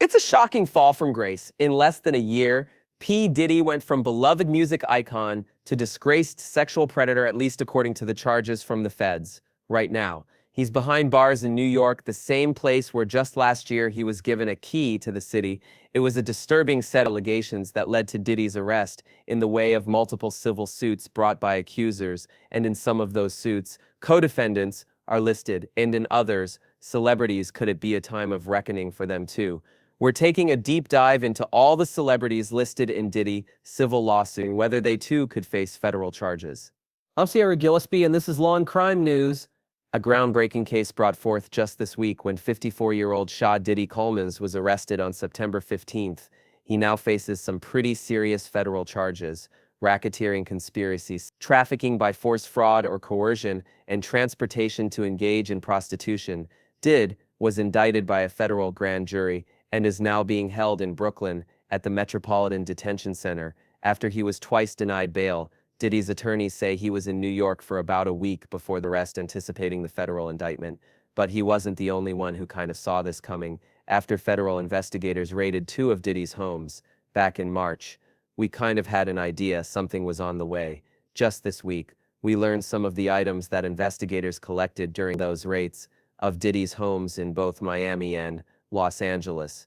It's a shocking fall from grace. In less than a year, P. Diddy went from beloved music icon to disgraced sexual predator, at least according to the charges from the feds. Right now, he's behind bars in New York, the same place where just last year he was given a key to the city. It was a disturbing set of allegations that led to Diddy's arrest in the way of multiple civil suits brought by accusers, and in some of those suits, co-defendants are listed, and in others, celebrities. Could it be a time of reckoning for them too? We're taking a deep dive into all the celebrities listed in Diddy civil lawsuit and whether they too could face federal charges. I'm Sierra Gillespie, and this is Law&Crime News. A groundbreaking case brought forth just this week when 54-year-old Shah Diddy Coleman was arrested on September 15th. He now faces some pretty serious federal charges: racketeering conspiracies, trafficking by force, fraud or coercion, and transportation to engage in prostitution. Diddy was indicted by a federal grand jury and is now being held in Brooklyn at the Metropolitan Detention Center after he was twice denied bail. Diddy's attorneys say he was in New York for about a week before the arrest, anticipating the federal indictment. But he wasn't the only one who kind of saw this coming. After federal investigators raided two of Diddy's homes back in March, we kind of had an idea something was on the way. Just this week, we learned some of the items that investigators collected during those raids of Diddy's homes in both Miami and Los Angeles.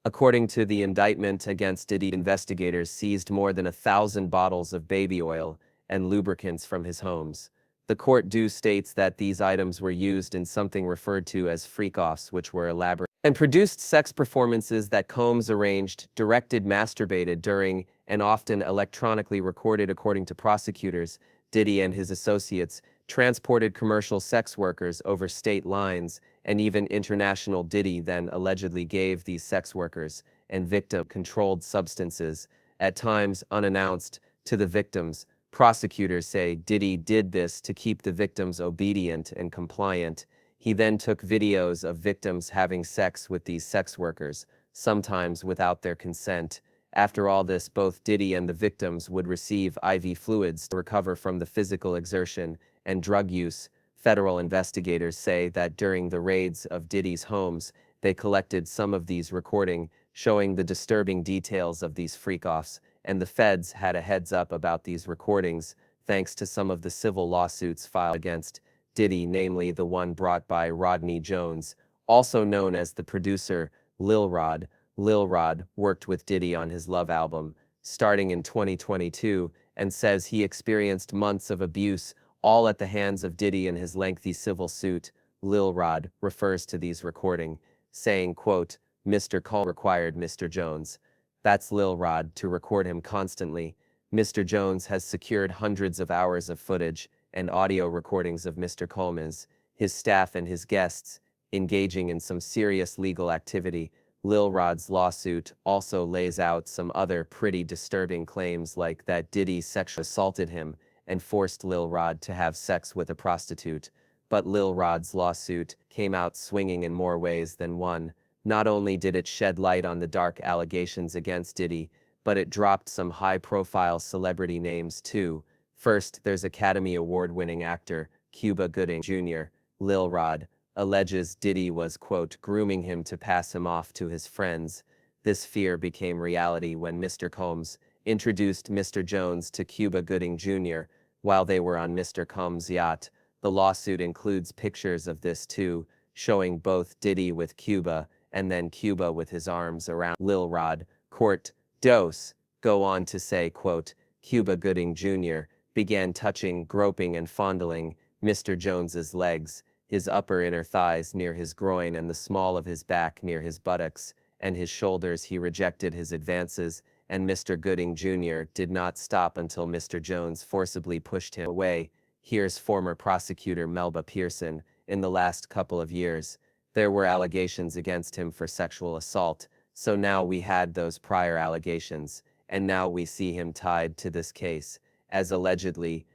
According to the indictment against Diddy, investigators seized more than 1,000 bottles of baby oil and lubricants from his homes. The court states that these items were used in something referred to as freak-offs, which were elaborate and produced sex performances that Combs arranged, directed, masturbated during, and often electronically recorded. According to prosecutors, Diddy and his associates transported commercial sex workers over state lines, and even international. Diddy then allegedly gave these sex workers and victims controlled substances, at times unannounced, to the victims. Prosecutors say Diddy did this to keep the victims obedient and compliant. He then took videos of victims having sex with these sex workers, sometimes without their consent. After all this, both Diddy and the victims would receive IV fluids to recover from the physical exertion and drug use. Federal investigators say that during the raids of Diddy's homes, they collected some of these recordings showing the disturbing details of these freak-offs, and the feds had a heads up about these recordings thanks to some of the civil lawsuits filed against Diddy, namely the one brought by Rodney Jones, also known as the producer Lil Rod. Lil Rod worked with Diddy on his Love album starting in 2022 and says he experienced months of abuse, all at the hands of Diddy in his lengthy civil suit. Lil Rod refers to these recordings, saying, quote, "Mr. Cole required Mr. Jones," that's Lil Rod, to record him constantly. Mr. Jones has secured hundreds of hours of footage and audio recordings of Mr. Coleman, his staff and his guests engaging in some serious legal activity. Lil Rod's lawsuit also lays out some other pretty disturbing claims, like that Diddy sexually assaulted him and forced Lil Rod to have sex with a prostitute. But Lil Rod's lawsuit came out swinging in more ways than one. Not only did it shed light on the dark allegations against Diddy, but it dropped some high-profile celebrity names too. First, there's Academy Award-winning actor Cuba Gooding Jr. Lil Rod alleges Diddy was, quote, grooming him to pass him off to his friends. This fear became reality when Mr. Combs introduced Mr. Jones to Cuba Gooding Jr. while they were on Mr. Combs' yacht. The lawsuit includes pictures of this too, showing both Diddy with Cuba and then Cuba with his arms around Lil Rod. Court dose go on to say, quote, Cuba Gooding Jr. began touching, groping and fondling Mr. Jones's legs, his upper inner thighs near his groin and the small of his back near his buttocks and his shoulders. He rejected his advances, and Mr. Gooding Jr. did not stop until Mr. Jones forcibly pushed him away. Here's former prosecutor Melba Pearson. In the last couple of years, there were allegations against him for sexual assault, so now we had those prior allegations, and now we see him tied to this case as allegedly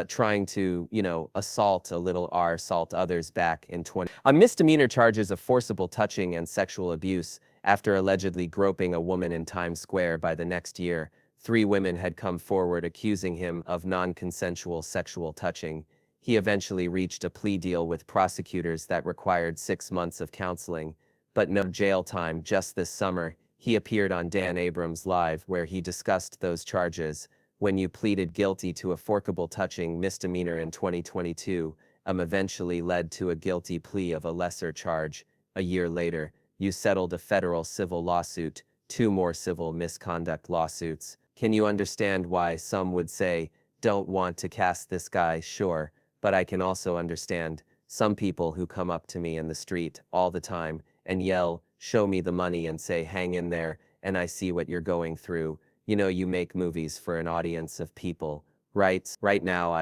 trying to, assault others back in 20. On misdemeanor charges of forcible touching and sexual abuse after allegedly groping a woman in Times Square. By the next year, 3 women had come forward accusing him of non-consensual sexual touching. He eventually reached a plea deal with prosecutors that required 6 months of counseling, but no jail time. Just this summer, he appeared on Dan Abrams Live where he discussed those charges. When you pleaded guilty to a forcible touching misdemeanor in 2022, eventually led to a guilty plea of a lesser charge. A year later, you settled a federal civil lawsuit, 2 more civil misconduct lawsuits. Can you understand why some would say, don't want to cast this guy? Sure, but I can also understand some people who come up to me in the street all the time and yell, show me the money, and say, hang in there, and I see what you're going through. You know, you make movies for an audience of people, right? Right now,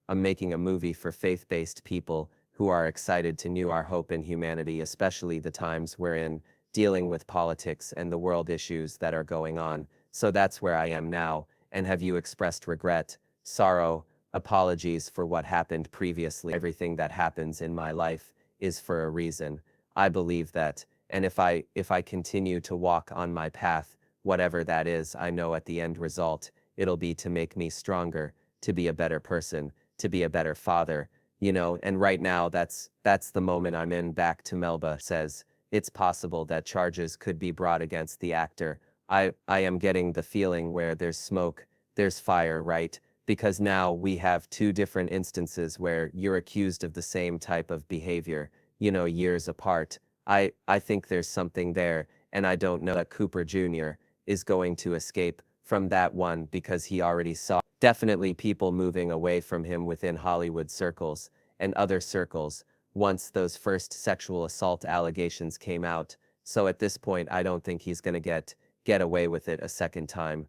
I'm making a movie for faith-based people who are excited to know our hope in humanity, especially the times we're in, dealing with politics and the world issues that are going on. So that's where I am now. And have you expressed regret, sorrow, apologies for what happened previously? Everything that happens in my life is for a reason. I believe that. And if I continue to walk on my path, whatever that is, I know at the end result, it'll be to make me stronger, to be a better person, to be a better father, you know. And right now, that's the moment I'm in. Back to Melba says, it's possible that charges could be brought against the actor. I am getting the feeling where there's smoke, there's fire, right? Because now we have 2 different instances where you're accused of the same type of behavior, you know, years apart. I think there's something there, and I don't know that Cooper Jr. is going to escape from that one, because he already saw definitely people moving away from him within Hollywood circles and other circles once those first sexual assault allegations came out. So at this point, I don't think he's going to get away with it a second time.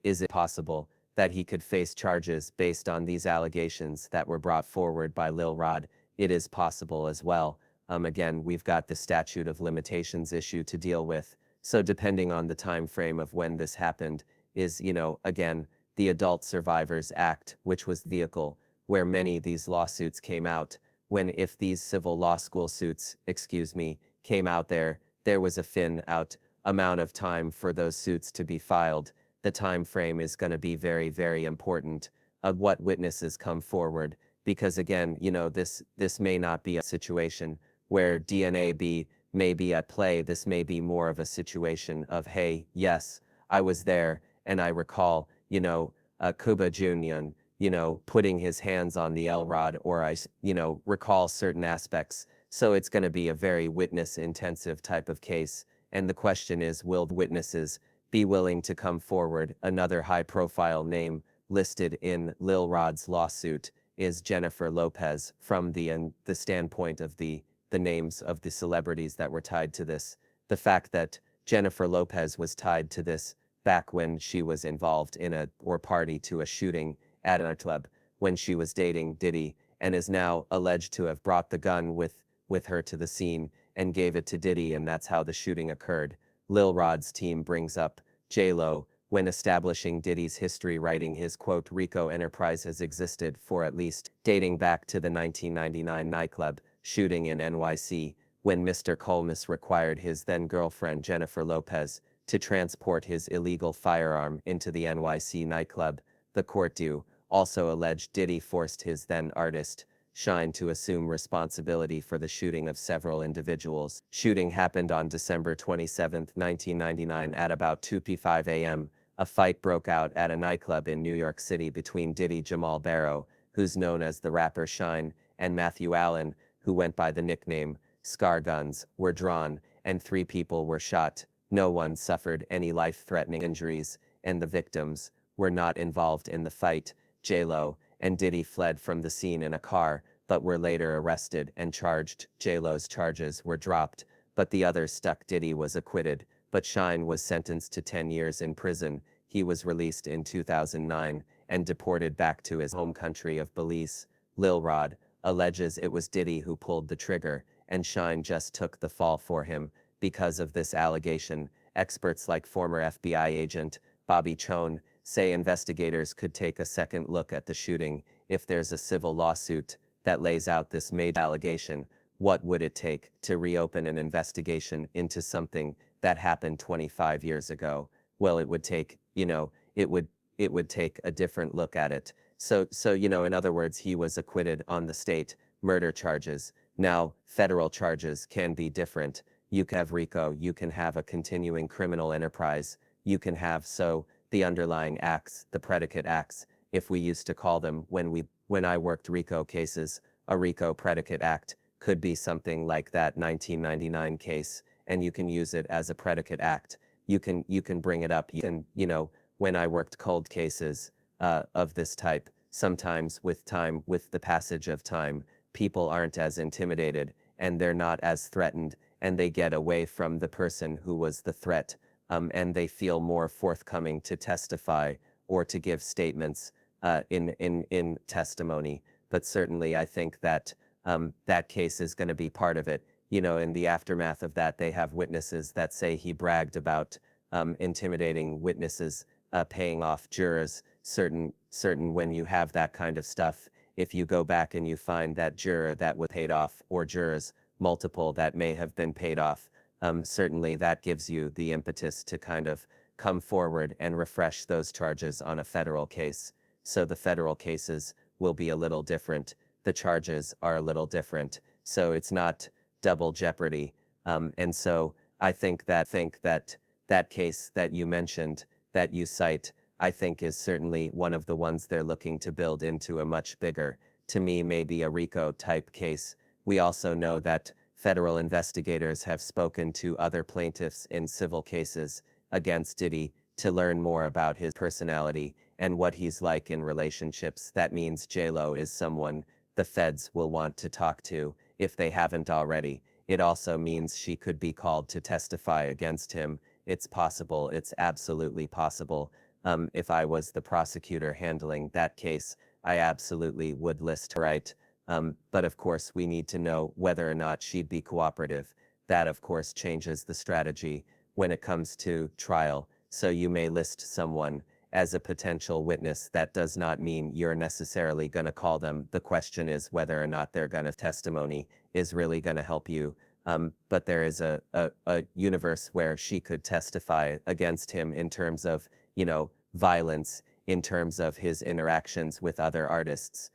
Is it possible that he could face charges based on these allegations that were brought forward by Lil Rod? It is possible as well. Again, we've got the statute of limitations issue to deal with. So depending on the time frame of when this happened is, you know, again, the Adult Survivors Act, which was the vehicle where many of these lawsuits came out. When if these civil law school suits, came out, there was a fin out amount of time for those suits to be filed. The time frame is going to be very, very important of what witnesses come forward, because again, you know, this may not be a situation where DNA may be at play. This may be more of a situation of, hey, yes, I was there, and I recall, you know, Cuba Jr., you know, putting his hands on the L-Rod, or I, you know, recall certain aspects. So it's going to be a very witness-intensive type of case. And the question is, will witnesses be willing to come forward? Another high-profile name listed in Lil Rod's lawsuit is Jennifer Lopez. From the standpoint of the names of the celebrities that were tied to this, the fact that Jennifer Lopez was tied to this back when she was involved in or party to a shooting at a club when she was dating Diddy, and is now alleged to have brought the gun with her to the scene and gave it to Diddy, and that's how the shooting occurred. Lil Rod's team brings up J-Lo when establishing Diddy's history, writing his, quote, Rico enterprise has existed for at least dating back to the 1999 nightclub shooting in NYC, when Mr. Colmus required his then-girlfriend Jennifer Lopez to transport his illegal firearm into the NYC nightclub. The court also alleged Diddy forced his then-artist, Shine, to assume responsibility for the shooting of several individuals. Shooting happened on December 27, 1999 at about 2:05 a.m. A fight broke out at a nightclub in New York City between Diddy Jamal Barrow, who's known as the rapper Shine, and Matthew Allen, who went by the nickname Scar. Guns were drawn, and 3 people were shot. No one suffered any life-threatening injuries, and the victims were not involved in the fight. J-Lo and Diddy fled from the scene in a car, but were later arrested and charged. J-Lo's charges were dropped, but the others stuck. Diddy was acquitted, but Shine was sentenced to 10 years in prison. He was released in 2009 and deported back to his home country of Belize. Lil Rod alleges it was Diddy who pulled the trigger, and Shine just took the fall for him. Because of this allegation, experts like former FBI agent Bobby Chone say investigators could take a second look at the shooting. If there's a civil lawsuit that lays out this major allegation, what would it take to reopen an investigation into something that happened 25 years ago? Well, it would take, you know, it would take a different look at it. So, you know, in other words, he was acquitted on the state murder charges. Now, federal charges can be different. You can have RICO, you can have a continuing criminal enterprise, you can have the underlying acts, the predicate acts, if we used to call them when I worked RICO cases, a RICO predicate act could be something like that 1999 case, and you can use it as a predicate act. You can bring it up. You can, when I worked cold cases of this type, sometimes with the passage of time, people aren't as intimidated and they're not as threatened, and they get away from the person who was the threat, and they feel more forthcoming to testify or to give statements in testimony. But certainly I think that that case is going to be part of it. In the aftermath of that, they have witnesses that say he bragged about intimidating witnesses, paying off jurors. Certain when you have that kind of stuff, if you go back and you find that juror that was paid off, or jurors multiple that may have been paid off, certainly that gives you the impetus to kind of come forward and refresh those charges on a federal case. So the federal cases will be a little different. The charges are a little different. So it's not double jeopardy. And so I think that case that you mentioned, that you cite, I think is certainly one of the ones they're looking to build into a much bigger, to me, maybe a RICO type case. We also know that federal investigators have spoken to other plaintiffs in civil cases against Diddy to learn more about his personality and what he's like in relationships. That means J-Lo is someone the feds will want to talk to if they haven't already. It also means she could be called to testify against him. It's possible, it's absolutely possible. If I was the prosecutor handling that case, I absolutely would list her right. But of course, we need to know whether or not she'd be cooperative. That, of course, changes the strategy when it comes to trial. So you may list someone as a potential witness. That does not mean you're necessarily going to call them. The question is whether or not their testimony is really going to help you. But there is a universe where she could testify against him in terms of, violence, in terms of his interactions with other artists,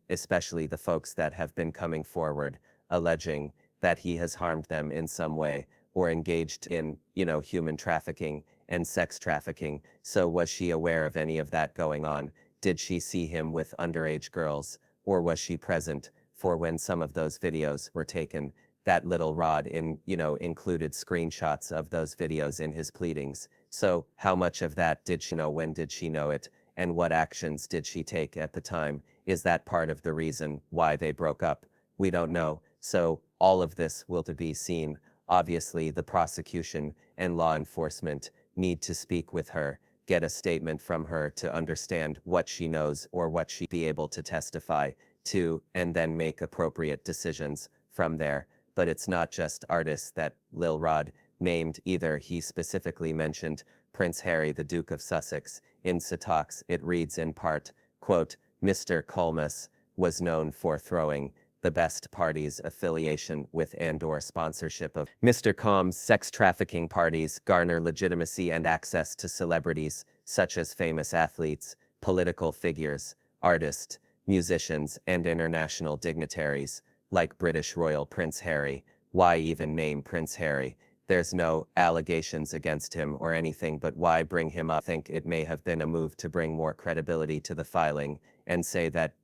especially the folks that have been coming forward, alleging that he has harmed them in some way or engaged in, human trafficking and sex trafficking. So was she aware of any of that going on? Did she see him with underage girls, or was she present for when some of those videos were taken? That little rod included screenshots of those videos in his pleadings. So how much of that did she know? When did she know it? And what actions did she take at the time? Is that part of the reason why they broke up? We don't know. So all of this will to be seen. Obviously, the prosecution and law enforcement need to speak with her, get a statement from her to understand what she knows or what she'd be able to testify to, and then make appropriate decisions from there. But it's not just artists that Lil Rod named either. He specifically mentioned Prince Harry, the Duke of Sussex. In Satox, it reads in part, quote, Mr. Colmus was known for throwing the best parties affiliation with and/or sponsorship of Mr. Combs' sex trafficking parties garner legitimacy and access to celebrities such as famous athletes, political figures, artists, musicians, and international dignitaries, like British Royal Prince Harry. Why even name Prince Harry? There's no allegations against him or anything, but why bring him up? I think it may have been a move to bring more credibility to the filing and say that,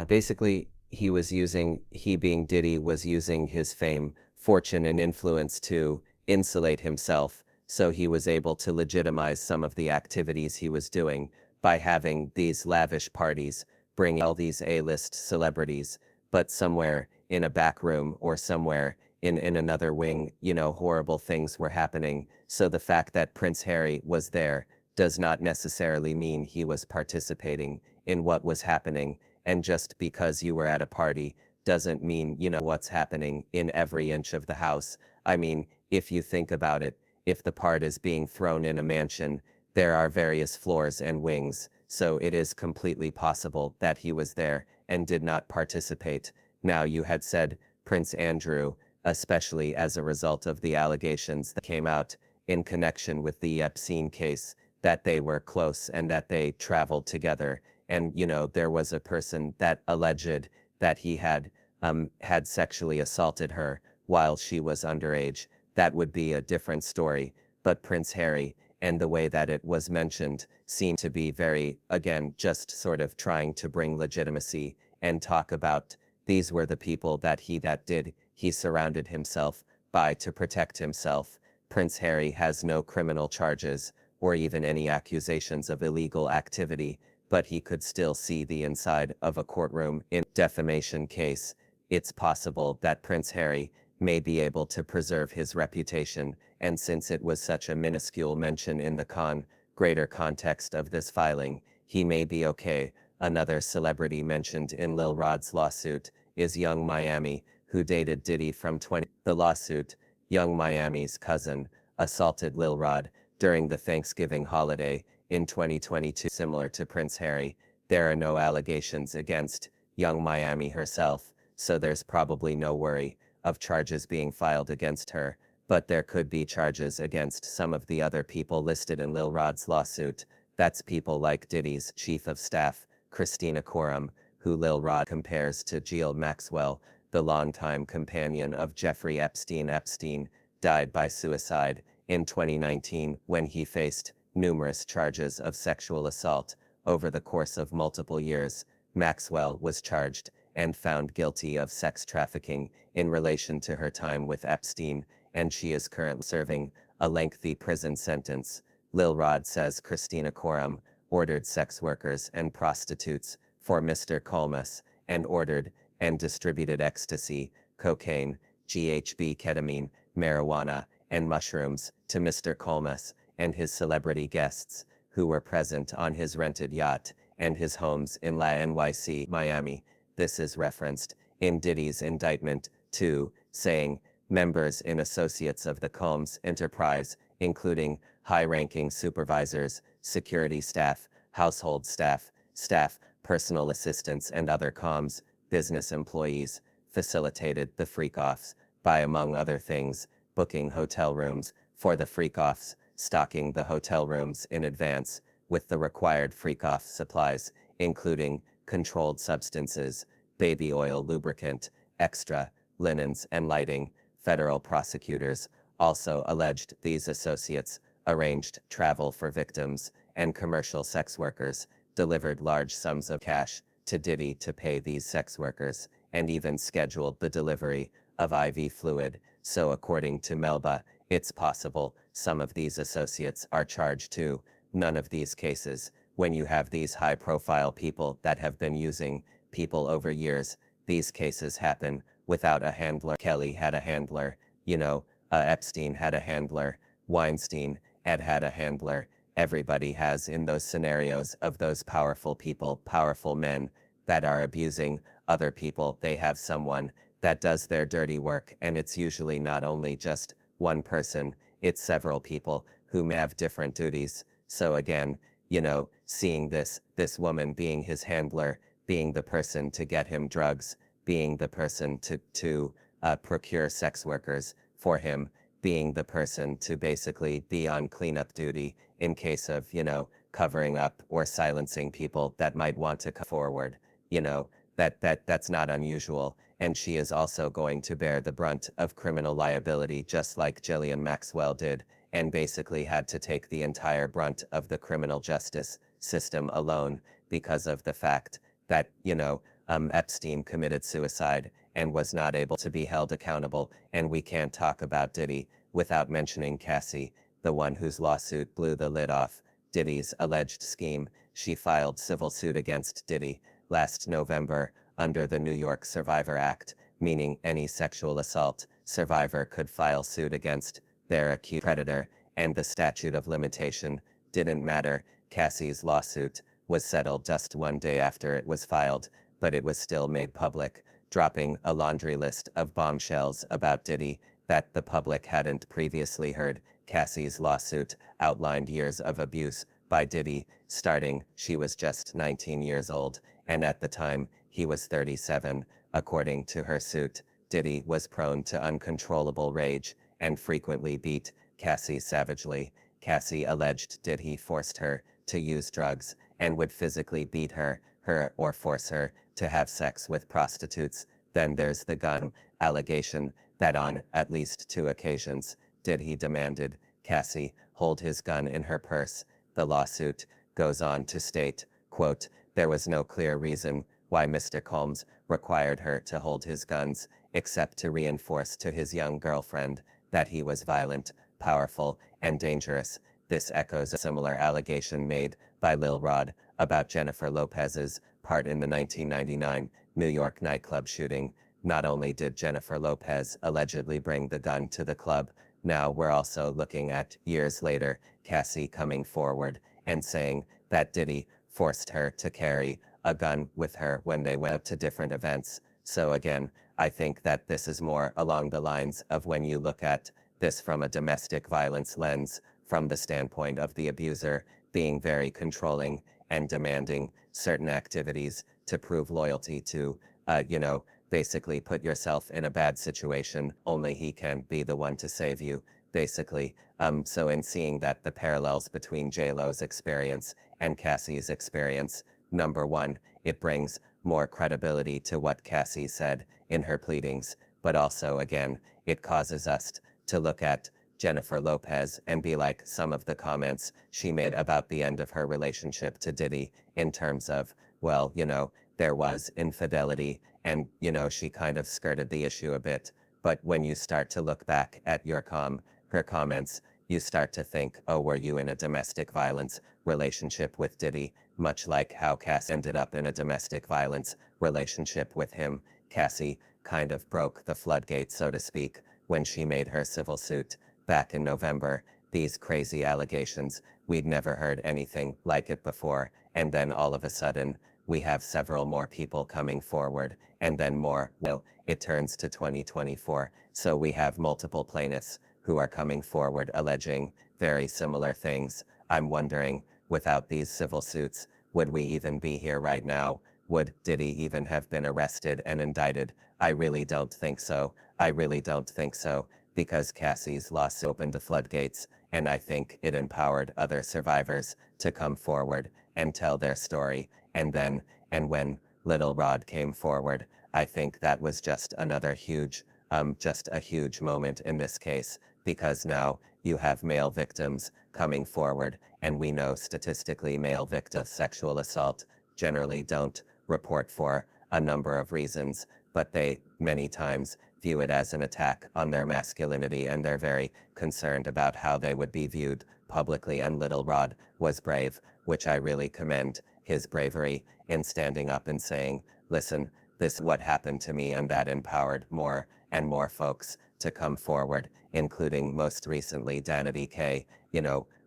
basically he being Diddy was using his fame, fortune, and influence to insulate himself. So he was able to legitimize some of the activities he was doing by having these lavish parties, bringing all these A-list celebrities, but somewhere in a back room or somewhere in another wing, horrible things were happening. So the fact that Prince Harry was there does not necessarily mean he was participating in what was happening. And just because you were at a party doesn't mean what's happening in every inch of the house. I mean, if you think about it, if the part is being thrown in a mansion, there are various floors and wings. So it is completely possible that he was there and did not participate. Now, you had said Prince Andrew, especially as a result of the allegations that came out in connection with the Epstein case, that they were close and that they traveled together. And, there was a person that alleged that he had sexually assaulted her while she was underage. that would be a different story. But Prince Harry, and the way that it was mentioned, seemed to be very, again, just sort of trying to bring legitimacy and talk about these were the people that he surrounded himself by to protect himself. Prince Harry has no criminal charges or even any accusations of illegal activity, but he could still see the inside of a courtroom in a defamation case. It's possible that Prince Harry may be able to preserve his reputation, and since it was such a minuscule mention in the greater context of this filing, he may be okay. Another celebrity mentioned in Lil Rod's lawsuit is Young Miami, who dated Diddy from the lawsuit. Young Miami's cousin assaulted Lil Rod during the Thanksgiving holiday in 2022. Similar to Prince Harry, there are no allegations against Young Miami herself, so there's probably no worry of charges being filed against her, but there could be charges against some of the other people listed in Lil Rod's lawsuit. That's people like Diddy's chief of staff, Christina Coram, who Lil Rod compares to Ghislaine Maxwell, the longtime companion of Jeffrey Epstein. Epstein died by suicide in 2019 when he faced numerous charges of sexual assault over the course of multiple years. Maxwell was charged and found guilty of sex trafficking in relation to her time with Epstein, and she is currently serving a lengthy prison sentence. Lil Rod says Christina Coram ordered sex workers and prostitutes for Mr. Colmas and ordered and distributed ecstasy, cocaine, GHB, ketamine, marijuana, and mushrooms to Mr. Colmas and his celebrity guests who were present on his rented yacht and his homes in La NYC, Miami. This is referenced in Diddy's indictment, too, saying members and associates of the Combs enterprise, including high-ranking supervisors, security staff, household staff, personal assistants, and other Combs business employees, facilitated the freak-offs by, among other things, booking hotel rooms for the freak-offs, stocking the hotel rooms in advance with the required freak-off supplies, including controlled substances, baby oil lubricant, extra linens, and lighting. Federal prosecutors also alleged these associates arranged travel for victims and commercial sex workers, delivered large sums of cash to Diddy to pay these sex workers, and even scheduled the delivery of IV fluid. So according to Melba, it's possible some of these associates are charged too. None of these cases, when you have these high-profile people that have been using people over years, these cases happen without a handler. Kelly had a handler, Epstein had a handler, Weinstein had a handler. Everybody has in those scenarios of those powerful people, powerful men that are abusing other people. They have someone that does their dirty work, and it's usually not only just one person, it's several people who may have different duties. So again, seeing this woman being his handler, being the person to get him drugs, being the person to procure sex workers for him, being the person to basically be on cleanup duty in case of, covering up or silencing people that might want to come forward, that's not unusual. And she is also going to bear the brunt of criminal liability, just like Ghislaine Maxwell did, and basically had to take the entire brunt of the criminal justice system alone because of the fact that, Epstein committed suicide and was not able to be held accountable. And we can't talk about Diddy without mentioning Cassie, the one whose lawsuit blew the lid off Diddy's alleged scheme. She filed civil suit against Diddy last November under the New York Survivor Act, meaning any sexual assault survivor could file suit against their accused predator, and the statute of limitation didn't matter. Cassie's lawsuit was settled just one day after it was filed, but it was still made public, dropping a laundry list of bombshells about Diddy that the public hadn't previously heard. Cassie's lawsuit outlined years of abuse by Diddy, starting she was just 19 years old, and at the time, he was 37. According to her suit, Diddy was prone to uncontrollable rage and frequently beat Cassie savagely. Cassie alleged Diddy forced her to use drugs and would physically beat her or force her to have sex with prostitutes. Then there's the gun allegation that on at least 2 occasions, did he demanded Cassie hold his gun in her purse. The lawsuit goes on to state, quote, there was no clear reason why Mr. Combs required her to hold his guns, except to reinforce to his young girlfriend that he was violent, powerful, and dangerous. This echoes a similar allegation made by Lil Rod about Jennifer Lopez's part in the 1999 New York nightclub shooting. Not only did Jennifer Lopez allegedly bring the gun to the club, now we're also looking at, years later, Cassie coming forward and saying that Diddy forced her to carry a gun with her when they went to different events. So again, I think that this is more along the lines of when you look at this from a domestic violence lens, from the standpoint of the abuser being very controlling and demanding certain activities to prove loyalty to, basically put yourself in a bad situation. Only he can be the one to save you, basically. So in seeing that the parallels between J-Lo's experience and Cassie's experience, number one, it brings more credibility to what Cassie said in her pleadings, but also, again, it causes us to look at Jennifer Lopez and be like some of the comments she made about the end of her relationship to Diddy in terms of, well, there was infidelity and, she kind of skirted the issue a bit. But when you start to look back at her comments, you start to think, oh, were you in a domestic violence relationship with Diddy? Much like how Cass ended up in a domestic violence relationship with him. Cassie kind of broke the floodgates, so to speak, when she made her civil suit back in November. These crazy allegations, we'd never heard anything like it before, and then all of a sudden, we have several more people coming forward, and then more. Well, it turns to 2024, so we have multiple plaintiffs who are coming forward alleging very similar things. I'm wondering, without these civil suits, would we even be here right now? Would Diddy even have been arrested and indicted? I really don't think so. I really don't think so, because Cassie's lawsuit opened the floodgates, and I think it empowered other survivors to come forward and tell their story. And when Little Rod came forward, I think that was just another huge, just a huge moment in this case, because now you have male victims coming forward, and we know statistically male victims of sexual assault generally don't report for a number of reasons, but they many times view it as an attack on their masculinity, and they're very concerned about how they would be viewed publicly. And Little Rod was brave, which I really commend his bravery in standing up and saying, listen, this is what happened to me, and that empowered more and more folks to come forward, including most recently Danity K,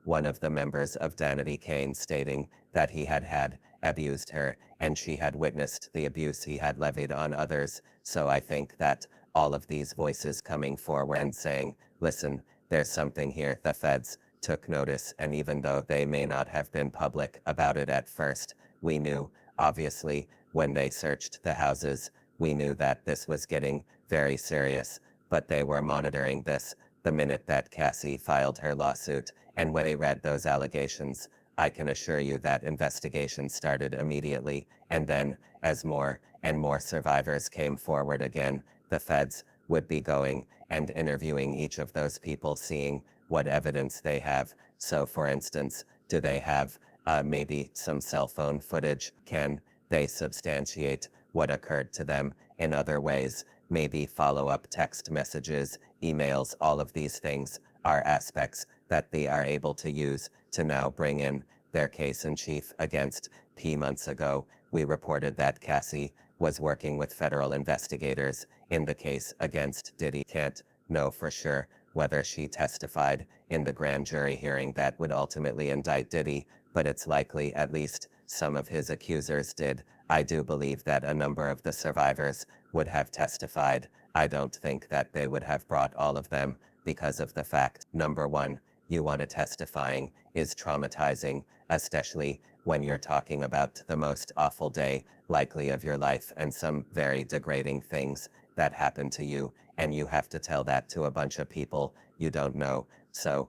one of the members of Danity Kane, stating that he had abused her and she had witnessed the abuse he had levied on others. So I think that all of these voices coming forward and saying, listen, there's something here. The feds took notice, and even though they may not have been public about it at first, we knew, obviously, when they searched the houses, we knew that this was getting very serious, but they were monitoring this the minute that Cassie filed her lawsuit. And when they read those allegations, I can assure you that investigation started immediately. And then, as more and more survivors came forward again, the feds would be going and interviewing each of those people, seeing what evidence they have. So for instance, do they have maybe some cell phone footage? Can they substantiate what occurred to them in other ways? Maybe follow-up text messages, emails, all of these things are aspects that they are able to use to now bring in their case in chief against P. Months ago, we reported that Cassie was working with federal investigators in the case against Diddy. Can't know for sure whether she testified in the grand jury hearing that would ultimately indict Diddy, but it's likely at least some of his accusers did. I do believe that a number of the survivors would have testified. I don't think that they would have brought all of them because of the fact, number one, you want to testifying is traumatizing, especially when you're talking about the most awful day likely of your life and some very degrading things that happen to you, and you have to tell that to a bunch of people you don't know. So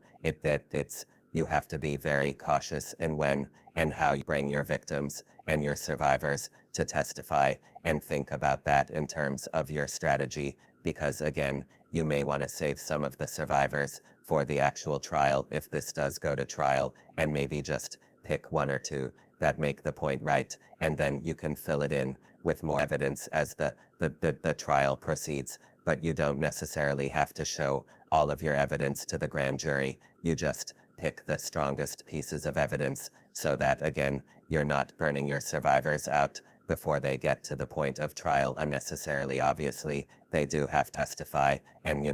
you have to be very cautious in when and how you bring your victims and your survivors to testify, and think about that in terms of your strategy, because again, you may want to save some of the survivors for the actual trial, if this does go to trial, and maybe just pick one or two that make the point right, and then you can fill it in with more evidence as the trial proceeds. But you don't necessarily have to show all of your evidence to the grand jury. You just pick the strongest pieces of evidence so that, again, you're not burning your survivors out before they get to the point of trial unnecessarily. Obviously, they do have to testify and,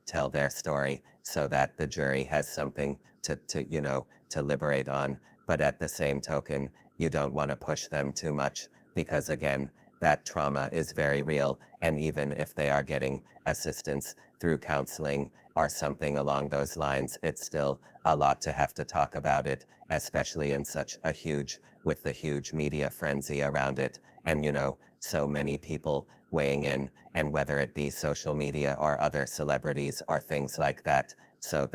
tell their story so that the jury has something to liberate on. But at the same token, you don't want to push them too much because, again, that trauma is very real. And even if they are getting assistance through counseling or something along those lines, it's still a lot to have to talk about it, especially in such a with the huge media frenzy around it. And, so many people weighing in, and whether it be social media or other celebrities or things like that. So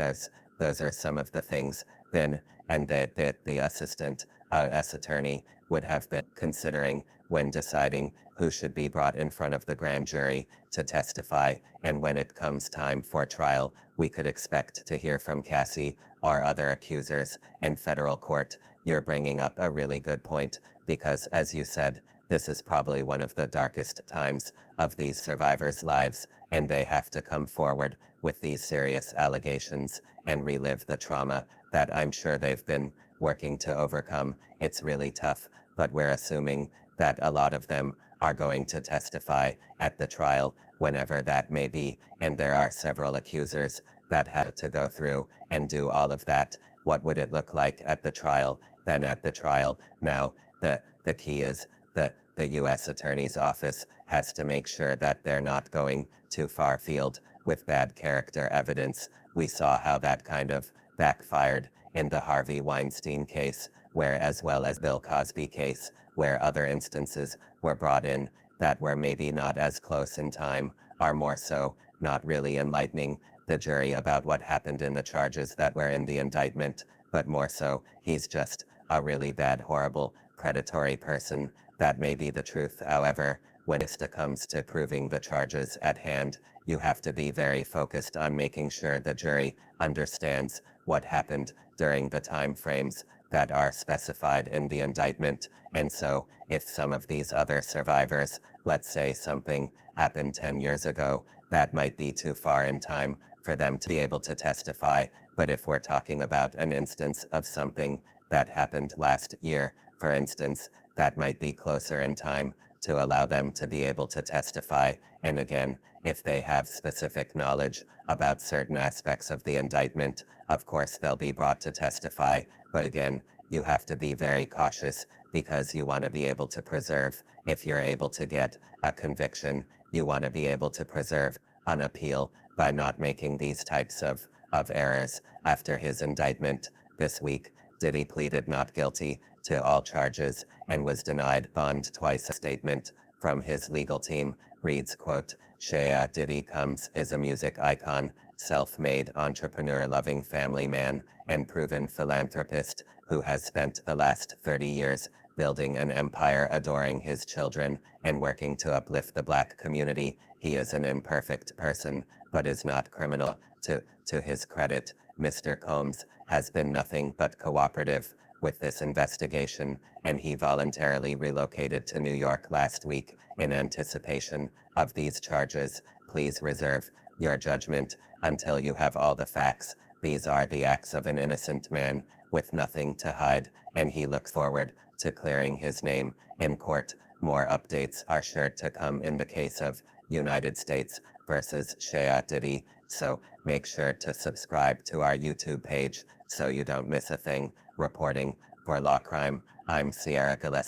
those are some of the things then, and that the assistant S attorney would have been considering when deciding who should be brought in front of the grand jury to testify. And when it comes time for trial, we could expect to hear from Cassie or other accusers in federal court. You're bringing up a really good point because, as you said, this is probably one of the darkest times of these survivors' lives, and they have to come forward with these serious allegations and relive the trauma that I'm sure they've been working to overcome. It's really tough, but we're assuming that a lot of them are going to testify at the trial, whenever that may be, and there are several accusers that had to go through and do all of that. What would it look like at the trial? Then at the trial, now the key is that the U.S. Attorney's Office has to make sure that they're not going too far afield with bad character evidence. We saw how that kind of backfired in the Harvey Weinstein case, where, as well as Bill Cosby case, where other instances were brought in that were maybe not as close in time, or more so not really enlightening the jury about what happened in the charges that were in the indictment, but more so he's just a really bad, horrible, predatory person. That may be the truth. However, when it comes to proving the charges at hand, you have to be very focused on making sure the jury understands what happened during the time frames that are specified in the indictment. And so, if some of these other survivors, let's say something happened 10 years ago, that might be too far in time for them to be able to testify. But if we're talking about an instance of something that happened last year, for instance, that might be closer in time to allow them to be able to testify. And again, if they have specific knowledge about certain aspects of the indictment, of course they'll be brought to testify. But again, you have to be very cautious because you want to be able to preserve, if you're able to get a conviction, you want to be able to preserve an appeal by not making these types of errors. After his indictment this week, Diddy pleaded not guilty to all charges and was denied bond twice. A statement from his legal team reads, quote, Diddy is a music icon, self-made entrepreneur, loving family man, and proven philanthropist who has spent the last 30 years building an empire, adoring his children, and working to uplift the Black community. He is an imperfect person, but is not criminal. To his credit, Mr. Combs has been nothing but cooperative with this investigation, and he voluntarily relocated to New York last week in anticipation of these charges. Please reserve your judgment until you have all the facts. These are the acts of an innocent man with nothing to hide, and he looks forward to clearing his name in court. More updates are sure to come in the case of United States versus Diddy, so make sure to subscribe to our YouTube page so you don't miss a thing. Reporting for Law Crime, I'm Sierra Gillespie.